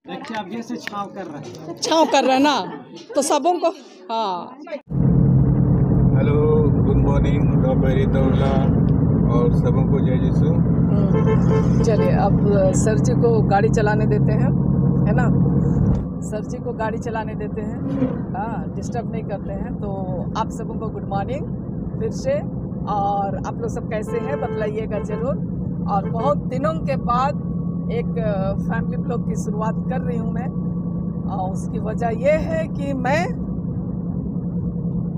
देखिए अब ये से छाव कर रहा है, छाँव कर रहे हैं ना, तो सबों को हाँ। हेलो, गुड मॉर्निंग, दोपहरी दौला और सबों को जय यीशु। चलिए अब सर जी को गाड़ी चलाने देते हैं, है ना। सर जी को गाड़ी चलाने देते हैं, हाँ, डिस्टर्ब नहीं करते हैं। तो आप सबों को गुड मॉर्निंग फिर से। और आप लोग सब कैसे हैं बतलाइएगा ज़रूर। और बहुत दिनों के बाद एक फैमिली ब्लॉग की शुरुआत कर रही हूँ मैं, और उसकी वजह ये है कि मैं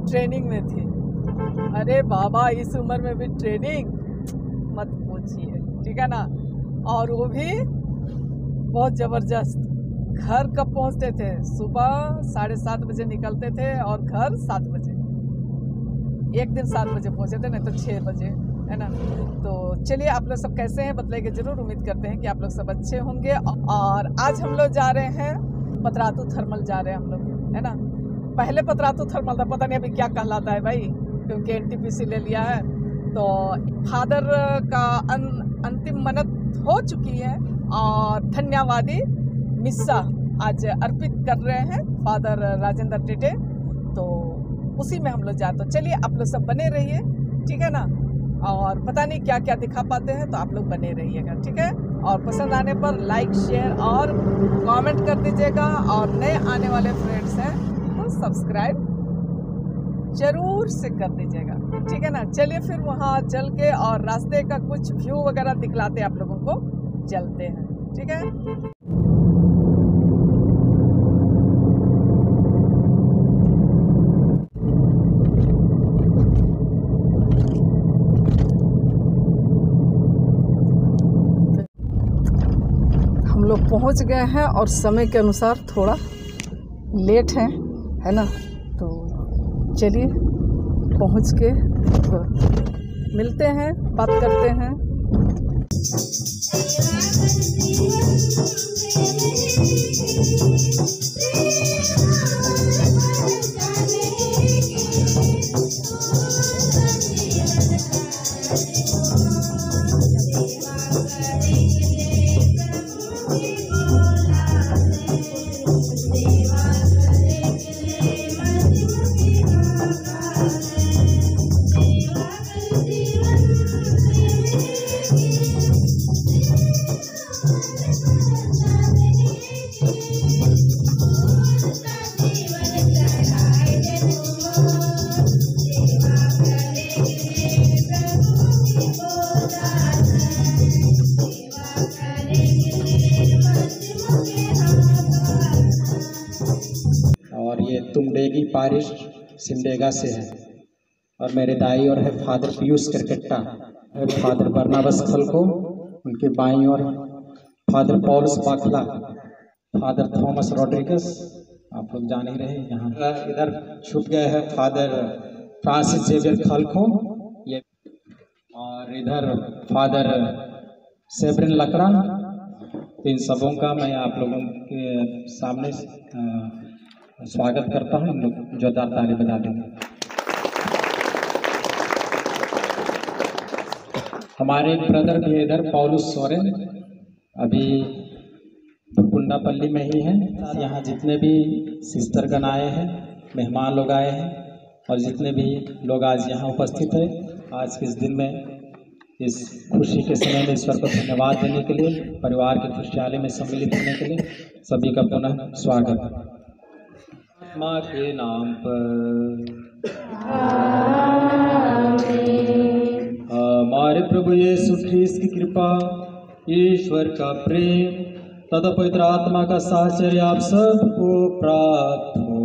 ट्रेनिंग में थी। अरे बाबा, इस उम्र में भी ट्रेनिंग मत पूछिए, ठीक है ना। और वो भी बहुत ज़बरदस्त। घर कब पहुंचते थे? सुबह 7:30 बजे निकलते थे और घर 7 बजे। एक दिन 7 बजे पहुंचे थे, नहीं तो 6 बजे, है ना। तो चलिए, आप लोग सब कैसे हैं बतलाइए ज़रूर। उम्मीद करते हैं कि आप लोग सब अच्छे होंगे। और आज हम लोग जा रहे हैं पतरातू थर्मल जा रहे हैं हम लोग, है ना। पहले पतरातू थर्मल था, पता नहीं अभी क्या कहलाता है भाई, क्योंकि NTPC ले लिया है। तो फादर का अंतिम मन्नत हो चुकी है और धन्यवादी मिस्सा आज अर्पित कर रहे हैं फादर राजेंद्र टेटे। तो उसी में हम लोग जाते। तो चलिए, आप लोग सब बने रहिए, ठीक है ना। और पता नहीं क्या क्या दिखा पाते हैं, तो आप लोग बने रहिएगा, ठीक है। और पसंद आने पर लाइक, शेयर और कमेंट कर दीजिएगा। और नए आने वाले फ्रेंड्स हैं तो सब्सक्राइब जरूर से कर दीजिएगा, ठीक है ना। चलिए फिर वहाँ चल के और रास्ते का कुछ व्यू वगैरह दिखलाते आप लोगों को, चलते हैं, ठीक है। हम लोग पहुँच गए हैं और समय के अनुसार थोड़ा लेट है ना। तो चलिए, पहुँच के मिलते हैं, बात करते हैं। और ये तुमडेगी पारिश सिमडेगा से है। और मेरे दाई और है फादर पीयूष करकट्टा, और फादर बरनाबस खलको, उनके बाईं और Father Pauls Bakhla, Father Thomas Rodrigues, आप लोग जान ही रहे। यहाँ इधर छुप गए हैं फादर फ्रांसिस जेवियर खलको, ये, और इधर फादर सेब्रिन लकड़ा। तो इन सबों का मैं आप लोगों के सामने स्वागत करता हूँ। इन लोग जोरदार ताली बजा देंगे। हमारे ब्रदर भी इधर पौलुस सोरेन अभी कुंडापल्ली में ही हैं। यहाँ जितने भी सिस्टरगण आए हैं, मेहमान लोग आए हैं, और जितने भी लोग आज यहाँ उपस्थित हैं, आज के इस दिन में, इस खुशी के समय में ईश्वर को धन्यवाद देने के लिए, परिवार के खुशहाली में सम्मिलित होने के लिए सभी का पुनः स्वागत। माँ के नाम पर हमारे प्रभु यीशु ख्रीस्त की कृपा, ईश्वर का प्रेम तथा पवित्र आत्मा का साहचर्य आप सबको प्राप्त हो।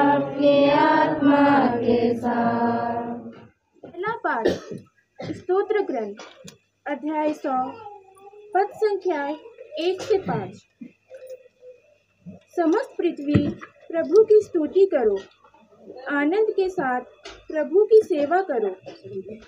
आपके आत्मा के साथ। पहला पाठ स्तोत्र ग्रंथ अध्याय 100 पद संख्या 1 से 5। समस्त पृथ्वी प्रभु की स्तुति करो, आनंद के साथ प्रभु की सेवा करो।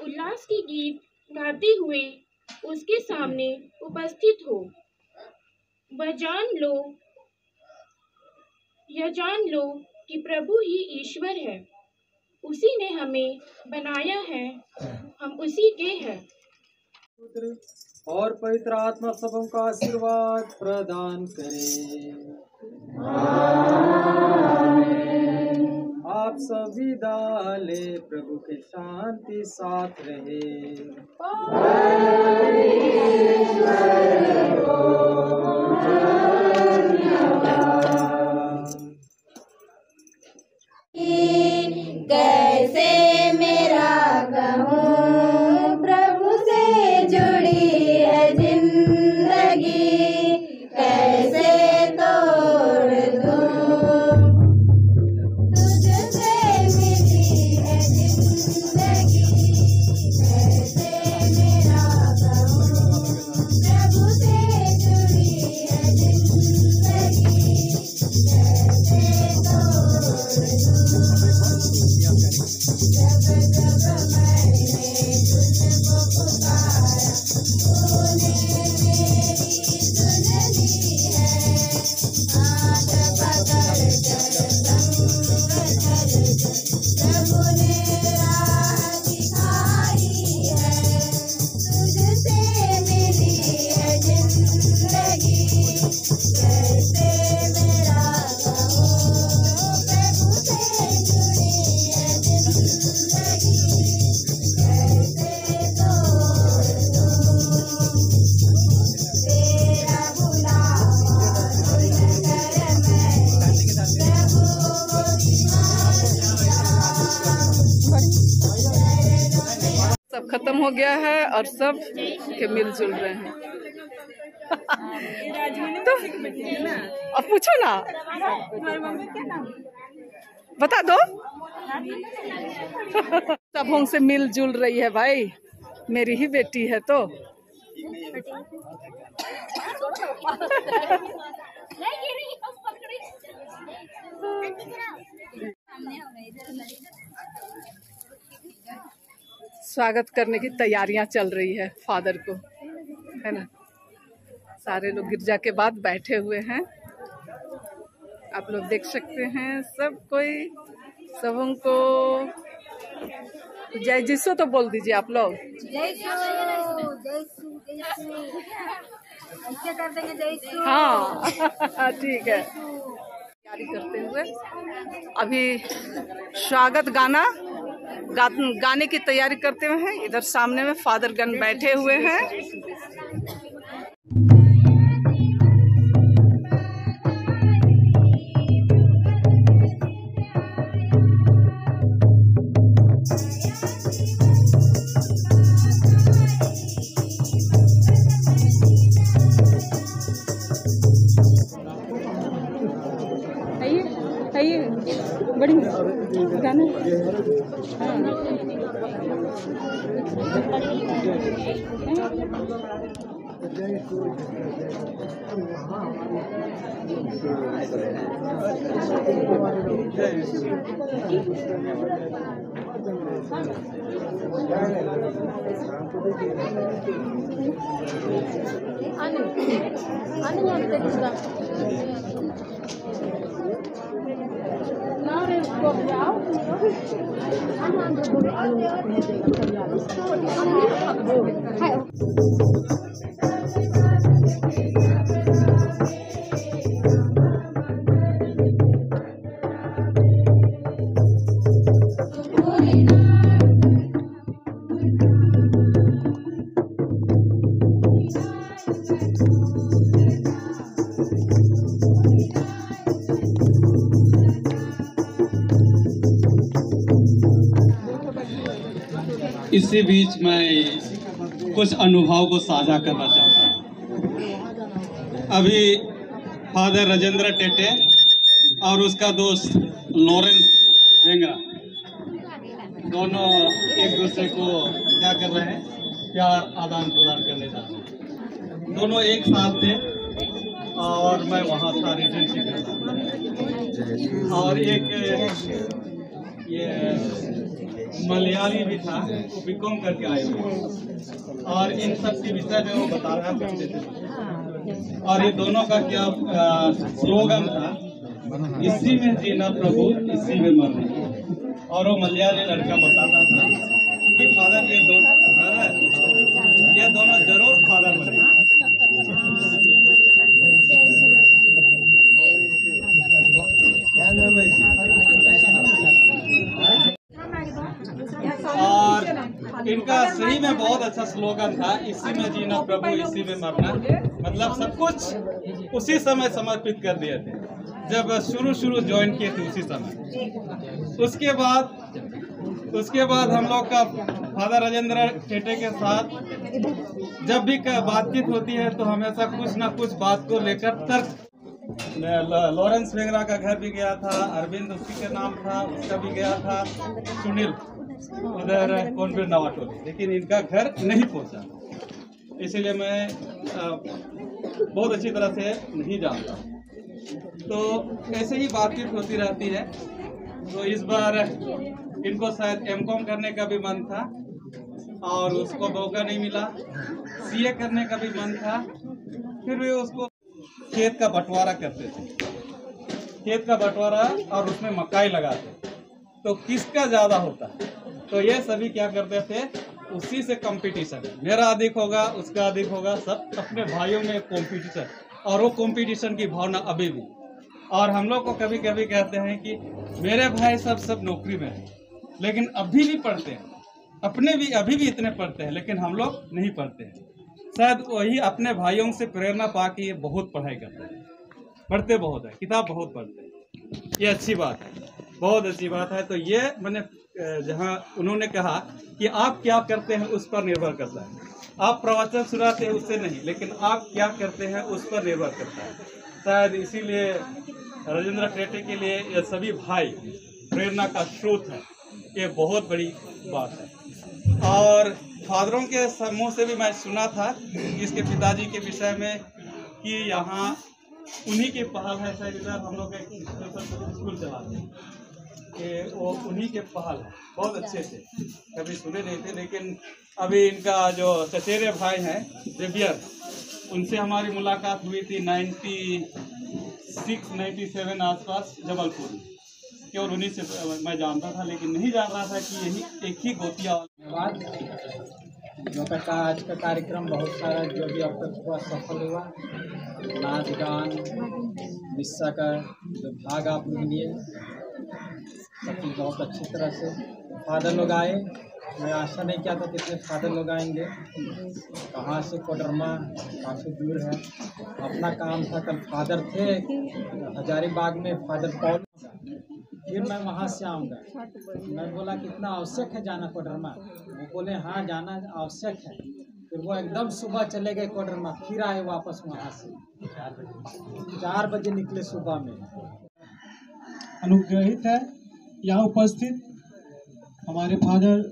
उल्लास की गीत गाते हुए उसके सामने उपस्थित हो। यह जान लो कि प्रभु ही ईश्वर है। उसी ने हमें बनाया है, हम उसी के हैं। पुत्र और पवित्र आत्मा सबों का आशीर्वाद प्रदान करे। आप सब विदा ले, प्रभु के शांति साथ रहे। कैसे मेरा कहूँ प्रभु से जुड़ी है जिंदगी, कैसे तोड़ दूँ तुझसे मिली है जिंदगी, कैसे मेरा कहूँ प्रभु से जुड़ी है जिंदगी, कैसे तोड़ दूँ। जब जब मैंने तुझको पुकारा, तूने मेरी सुन ली है। हाथ पकड़ कर संग चल कर प्रभु ने राह दिखाई है। तुझसे मिली है जिंदगी, कैसे मेरा कहूँ प्रभु से जुड़ी है जिंदगी, कैसे तोड़ दूँ तेरा बुलावा सुनकर मैं सब खत्म हो गया है और सब के मिलजुल रहे हैं। तो अब पूछो ना, बता दो। सबों से मिलजुल रही है भाई, मेरी ही बेटी है तो। स्वागत करने की तैयारियां चल रही है फादर को, है ना। सारे लोग गिरजा के बाद बैठे हुए हैं, आप लोग देख सकते हैं। सब कोई सबों को जय जिसो तो बोल दीजिए आप लोग। हाँ ठीक है। तैयारी करते हुए अभी स्वागत गाने की तैयारी करते हुए हैं। इधर सामने में फादर गण बैठे हुए हैं। बड़ी गाना इसी बीच मैं कुछ अनुभव को साझा करना चाहता हूँ। अभी फादर राजेंद्र टेटे और उसका दोस्त लॉरेंस भेंगरा दोनों एक दूसरे को क्या कर रहे हैं, प्यार आदान प्रदान करने जा रहे हैं। दोनों एक साथ थे और मैं वहाँ था रेजिडेंसी करता, और एक ये मलयाली भी था, वो बीकॉम करके आए हुए, और इन सब के विषय में वो बता रहा करते थे। और ये दोनों का क्या स्लोगन था, इसी में जीना प्रभु, इसी में मरना। और वो मलयाली लड़का बताता था कि फादर ये दोनों ये दोनों जरूर फादर बने। और इनका सही में बहुत अच्छा स्लोगन था, इसी में जीना प्रभु इसी में मरना। मतलब सब कुछ उसी समय समर्पित कर दिए थे जब शुरू ज्वाइन किए थे उसी समय। उसके बाद हम लोग का फादर राजेंद्र टेटे के साथ जब भी बातचीत होती है तो हमेशा कुछ ना कुछ बात को लेकर तर्क। लॉरेंस वेंगरा का घर भी गया था, अरविंद उसी का नाम था, उसका भी गया था, सुनील उधर कॉन्वेंट नवाटोली, लेकिन इनका घर नहीं पहुंचा। इसीलिए मैं बहुत अच्छी तरह से नहीं जानता। तो ऐसे ही बातचीत होती रहती है। तो इस बार इनको शायद एमकॉम करने का भी मन था और उसको मौका नहीं मिला। सीए करने का भी मन था, फिर वे उसको खेत का बंटवारा करते थे, खेत का बंटवारा, और उसमें मकाई लगाते। तो किसका ज़्यादा होता है, तो ये सभी क्या करते थे, उसी से कंपटीशन, मेरा अधिक होगा उसका अधिक होगा, सब अपने भाइयों में कंपटीशन। और वो कंपटीशन की भावना अभी भी। और हम लोग को कभी कभी कहते हैं कि मेरे भाई सब नौकरी में हैं, लेकिन अभी भी पढ़ते हैं, अपने भी अभी भी इतने पढ़ते हैं, लेकिन हम लोग नहीं पढ़ते हैं। शायद वही अपने भाइयों से प्रेरणा पा के ये बहुत पढ़ाई करते हैं, पढ़ते बहुत है, किताब बहुत पढ़ते हैं। ये अच्छी बात है, बहुत अच्छी बात है। तो ये मैंने जहाँ उन्होंने कहा कि आप क्या करते हैं उस पर निर्भर करता है। आप प्रवचन सुनाते हैं उससे नहीं, लेकिन आप क्या करते हैं उस पर निर्भर करता है। शायद इसीलिए राजेंद्र टेटे के लिए ये सभी भाई प्रेरणा का स्रोत है। ये बहुत बड़ी बात है। और फादरों के समूह से भी मैं सुना था इसके पिताजी के विषय में कि यहाँ उन्हीं की पहल है। शायद इधर हम लोग एक स्कूल चलाते हैं कि वो उन्हीं के पहल है। बहुत अच्छे से कभी सुने नहीं थे, लेकिन अभी इनका जो चचेरे भाई हैं जेवियर, उनसे हमारी मुलाकात हुई थी 96-97 आसपास जबलपुर में। केवल उन्हीं से मैं जानता था, लेकिन नहीं जान रहा था कि यही एक ही गोतिया। धन्यवाद। जो का आज का कार्यक्रम बहुत सारा जो भी अब तक हुआ सफल हुआ। नाच गान मिस्सा का जो भाग आप लोग लिए सब चीज़ बहुत अच्छी तरह से फादर लोग आए। मैं आशा नहीं किया था कितने फादर लोग आएंगे, कहाँ से कोडरमा काफ़ी दूर है। अपना काम था, कल फादर थे हजारीबाग में, फादर पॉल, फिर मैं वहाँ से आऊँगा। मैं बोला कितना आवश्यक है जाना कोडरमा, वो बोले हाँ जाना आवश्यक है। फिर वो एकदम सुबह चले गए कोडरमा, फिर आए वापस वहाँ से 4 बजे निकले सुबह में। अनुग्रहित है यहाँ उपस्थित हमारे फादर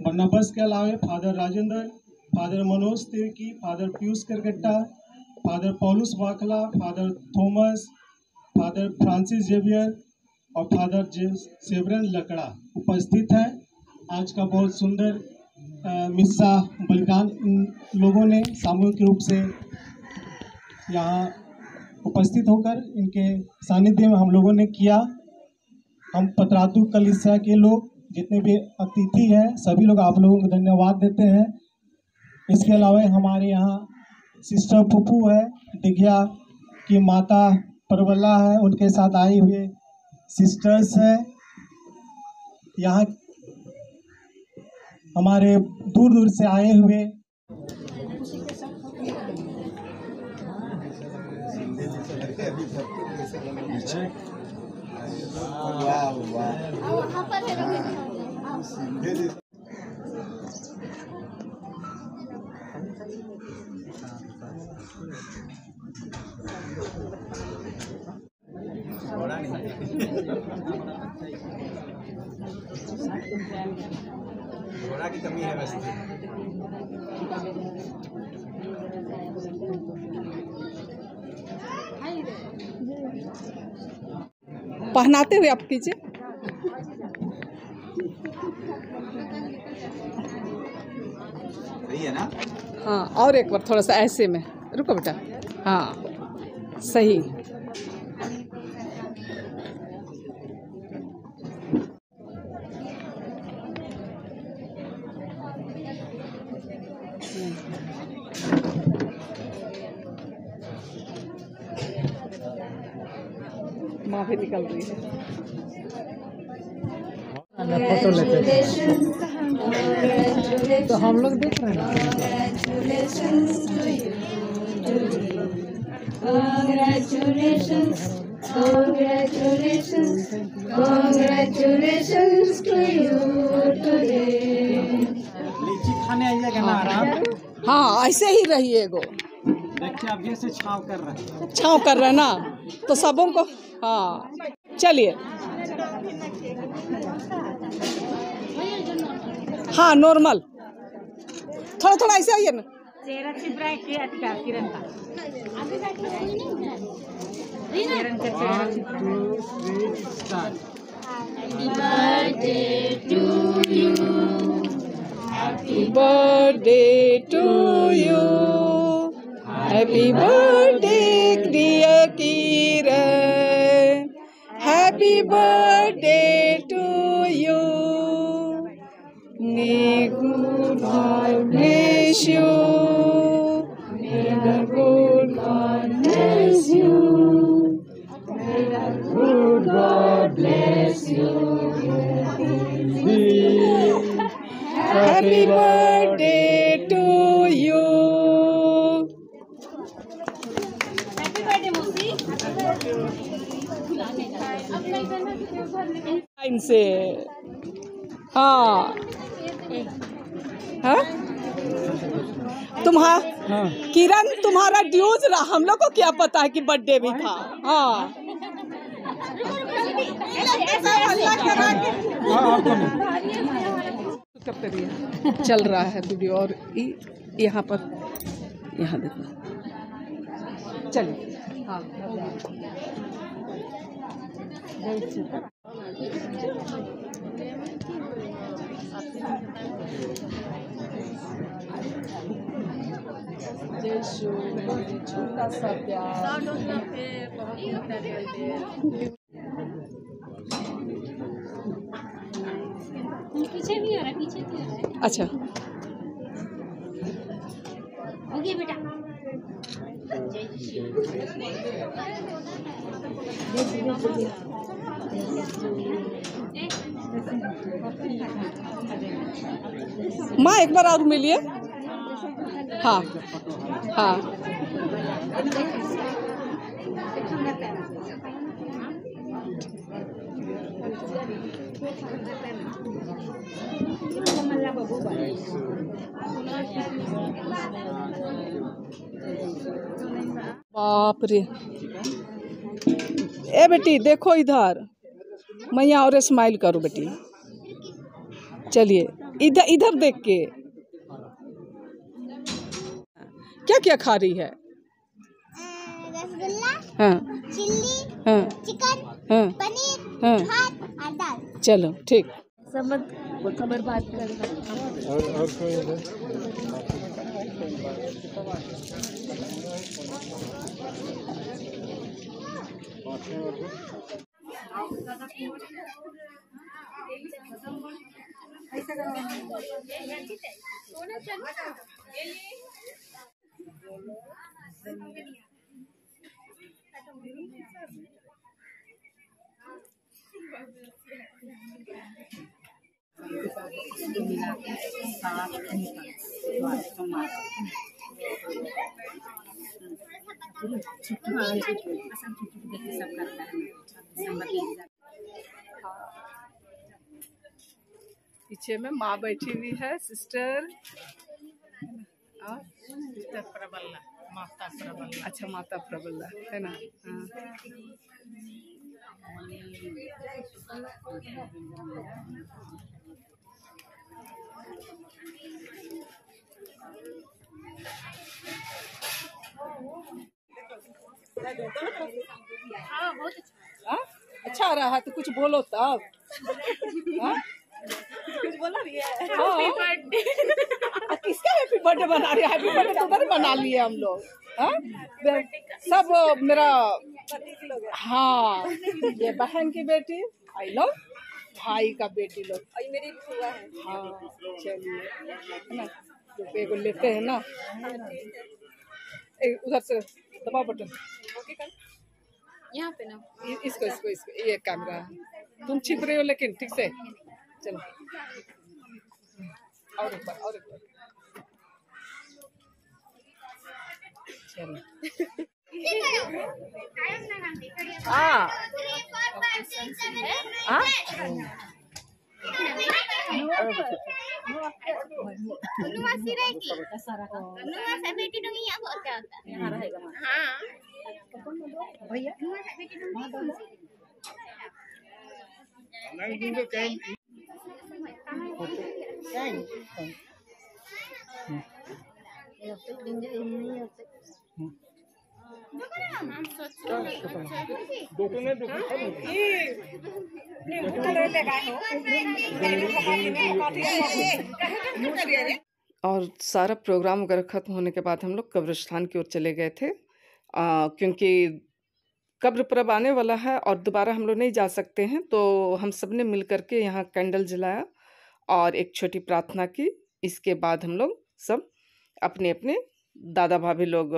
बर्नाबस के अलावे father Rajendra, father Manoj Tirkey, father Piyush Kargatta, father Paulus Vakla, father Thomas, father Francis Xavier और फादर सेवरन लकड़ा उपस्थित हैं। आज का बहुत सुंदर मिस्सा बलिदान लोगों ने सामूहिक रूप से यहाँ उपस्थित होकर इनके सानिध्य में हम लोगों ने किया। हम पतरातू कलीसिया के लोग जितने भी अतिथि हैं सभी लोग आप लोगों को धन्यवाद देते हैं। इसके अलावा हमारे यहाँ सिस्टर पुप्पू है, दिघिया की माता परवल्ला है, उनके साथ आई हुए सिस्टर्स है। यहाँ हमारे दूर दूर से आए हुए घोड़ा की कमी है बस। पहनाते हुए आप कीजिए। सही है ना? हाँ, और एक बार थोड़ा सा ऐसे में रुको बेटा। हाँ सही। माँ भी निकल रही है। तो हम लोग देख रहे हैं। लीची खाने आइएगा ना आराम। हाँ ऐसे ही रहिए गो। देखिए अब जैसे छाव कर रहा है। छाँव कर रहे हैं ना, तो सबों को हाँ चलिए। हाँ नॉर्मल, थोड़ा थोड़ा ऐसे आइए ना। Happy birthday to you. Happy birthday dear Kiran. Happy birthday to you. May good God bless you. May the good God bless you. May the good God bless you. Happy birthday to you. इनसे हाँ हाँ किरण तुम्हारा dues रहा, हम लोग को क्या पता है कि बर्थडे भी था। हाँ चल रहा है वीडियो और यहाँ पर यहाँ देखो चलिए। हाँ छोटा सा प्यार। पीछे भी आ रहा है, पीछे भी आ रहा है। अच्छा हो गया बेटा। माँ एक बार और मिलिए। हाँ हाँ बाप रे। ए बेटी देखो इधर, मैया और स्माइल करो बेटी। चलिए इधर इधर देख के। क्या क्या खा रही है? रसगुल्ला, हाँ चिल्ली, हाँ चिकन, हाँ पनीर, हाँ भात और दाल। चलो ठीक। और कोई है? पीछे में माँ बैठी हुई है, सिस्टर प्रबला, माता प्रबला। अच्छा माता प्रबला है ना। हाँ अच्छा आ रहा है तो कुछ बोलो तब। कुछ बोला नहीं है। Happy birthday. किसका हैप्पी बर्थडे बना रही है? हैप्पी बर्थडे तो उधर बना लिए हम लोग। सब मेरा हाँ ये बहन की बेटी आई लव, भाई का बेटी लोग, मेरी बुआ है। हाँ चलिए है ना, रुपये को लेते हैं ना। उधर से दबाओ बटन। यहाँ पे ना इसको इसको इसको ये कैमरा तुम छिप रहे हो लेकिन ठीक से चलो और ऊपर चलो हाँ और सारा प्रोग्राम वगैरह खत्म होने के बाद हम लोग कब्रिस्तान की ओर चले गए थे क्योंकि कब्र परब आने वाला है और दोबारा हम लोग नहीं जा सकते हैं, तो हम सब ने मिल करके यहाँ कैंडल जलाया और एक छोटी प्रार्थना की। इसके बाद हम लोग सब अपने अपने दादा भाभी लोग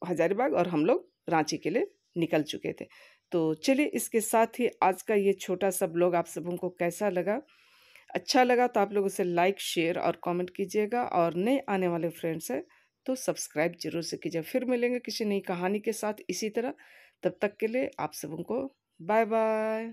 हजारीबाग और हम लोग रांची के लिए निकल चुके थे। तो चलिए इसके साथ ही आज का ये छोटा सा ब्लॉग आप सबों को कैसा लगा, अच्छा लगा तो आप लोग उसे लाइक शेयर और कमेंट कीजिएगा, और नए आने वाले फ्रेंड्स हैं तो सब्सक्राइब जरूर से कीजिए। फिर मिलेंगे किसी नई कहानी के साथ इसी तरह, तब तक के लिए आप सबों को बाय बाय।